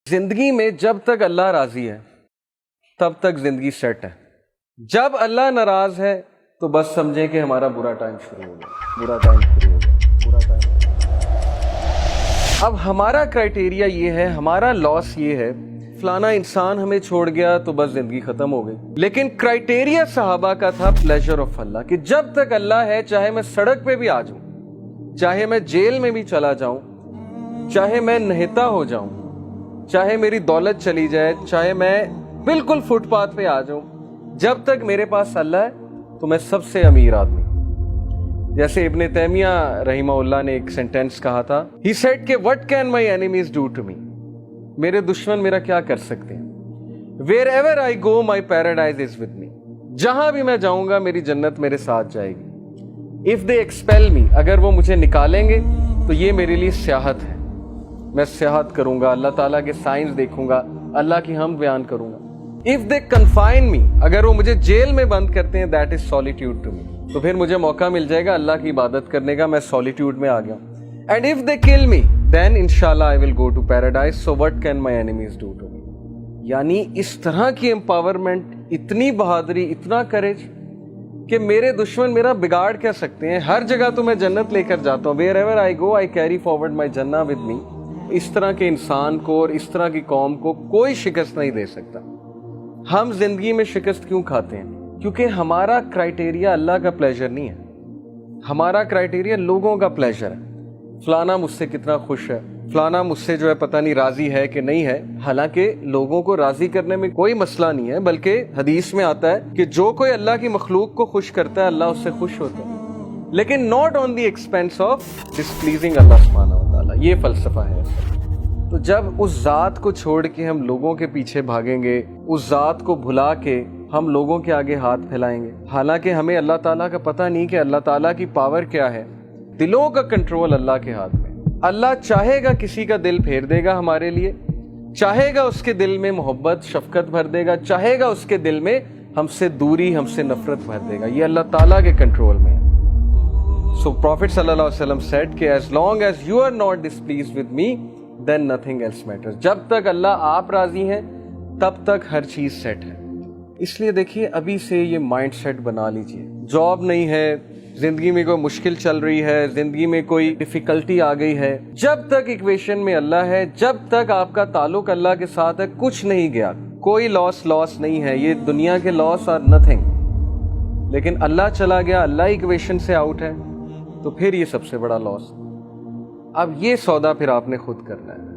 जिंदगी में जब तक अल्लाह राजी है तब तक जिंदगी सेट है। जब अल्लाह नाराज है तो बस समझें कि हमारा बुरा टाइम शुरू हो गया, बुरा टाइम शुरू हो गया, बुरा टाइम। अब हमारा क्राइटेरिया ये है, हमारा लॉस ये है, फलाना इंसान हमें छोड़ गया तो बस जिंदगी खत्म हो गई। लेकिन क्राइटेरिया सहाबा का था प्लेजर ऑफ अल्लाह, कि जब तक अल्लाह है, चाहे मैं सड़क पे भी आ जाऊं, चाहे मैं जेल में भी चला जाऊं, चाहे मैं नहता हो जाऊं, चाहे मेरी दौलत चली जाए, चाहे मैं बिल्कुल फुटपाथ पे आ जाऊं, जब तक मेरे पास अल्लाह है तो मैं सबसे अमीर आदमी। जैसे इब्ने तैमिया रहीमहुल्लाह ने एक सेंटेंस कहा था, ही सेड के what can my enemies do to me, मेरे दुश्मन मेरा क्या कर सकते हैं। Wherever I go my paradise is with me, जहां भी मैं जाऊंगा मेरी जन्नत मेरे साथ जाएगी। इफ दे एक्सपेल मी, अगर वो मुझे निकालेंगे तो ये मेरे लिए सियाहत है, मैं सियाहत करूंगा, अल्लाह ताला के साइंस देखूंगा, अल्लाह की हम बयान करूंगा। इफ दे कन्फाइन मी, अगर वो मुझे जेल में बंद करते हैं, that is solitude to me, तो फिर मुझे मौका मिल जाएगा अल्लाह की इबादत करने का, मैं सॉलिट्यूड में आ गया। And if they kill me then इंशाल्लाह I will go to paradise, so what can my enemies do to me. यानी इस तरह की एम्पावरमेंट, इतनी बहादुरी, इतना करेज कि मेरे दुश्मन मेरा बिगाड़ क्या सकते हैं। हर जगह तो मैं जन्नत लेकर जाता हूँ, wherever I go I carry forward my जन्ना विद मी। इस तरह के इंसान को और इस तरह की कौम को कोई शिकस्त नहीं दे सकता। हम जिंदगी में शिकस्त क्यों खाते हैं? क्योंकि हमारा क्राइटेरिया अल्लाह का प्लेजर नहीं है, हमारा क्राइटेरिया लोगों का प्लेजर है। फलाना मुझसे कितना खुश है, फलाना मुझसे जो है पता नहीं राजी है कि नहीं है। हालांकि लोगों को राजी करने में कोई मसला नहीं है, बल्कि हदीस में आता है कि जो कोई अल्लाह की मखलूक को खुश करता है अल्लाह उससे खुश होता है, लेकिन not on the expense of displeasing Allah सुब्हानहू व तआला। ये फलसफा है। तो जब उस जात को छोड़ के हम लोगों के पीछे भागेंगे, उस जात को भुला के हम लोगों के आगे हाथ फैलाएंगे, हालांकि हमें अल्लाह ताला का पता नहीं कि अल्लाह ताला की पावर क्या है। दिलों का कंट्रोल अल्लाह के हाथ में। अल्लाह चाहेगा किसी का दिल फेर देगा हमारे लिए, चाहेगा उसके दिल में मोहब्बत शफकत भर देगा, चाहेगा उसके दिल में हमसे दूरी, हमसे नफरत भर देगा। ये अल्लाह ताला के कंट्रोल में है। So Prophet sallallahu alaihi wasallam said कि as long as you are not displeased with me, then nothing else matters। जब तक अल्लाह आप राजी हैं तब तक हर चीज सेट है। इसलिए देखिए, अभी से ये माइंड सेट बना लीजिए। जॉब नहीं है, जिंदगी में कोई मुश्किल चल रही है, जिंदगी में कोई डिफिकल्टी आ गई है, जब तक इक्वेशन में अल्लाह है, जब तक आपका ताल्लुक अल्लाह के साथ है, कुछ नहीं गया, कोई लॉस नहीं है। ये दुनिया के लॉस आर नथिंग। लेकिन अल्लाह चला गया, अल्लाह इक्वेशन से आउट है, तो फिर ये सबसे बड़ा लॉस। अब ये सौदा फिर आपने खुद करना है।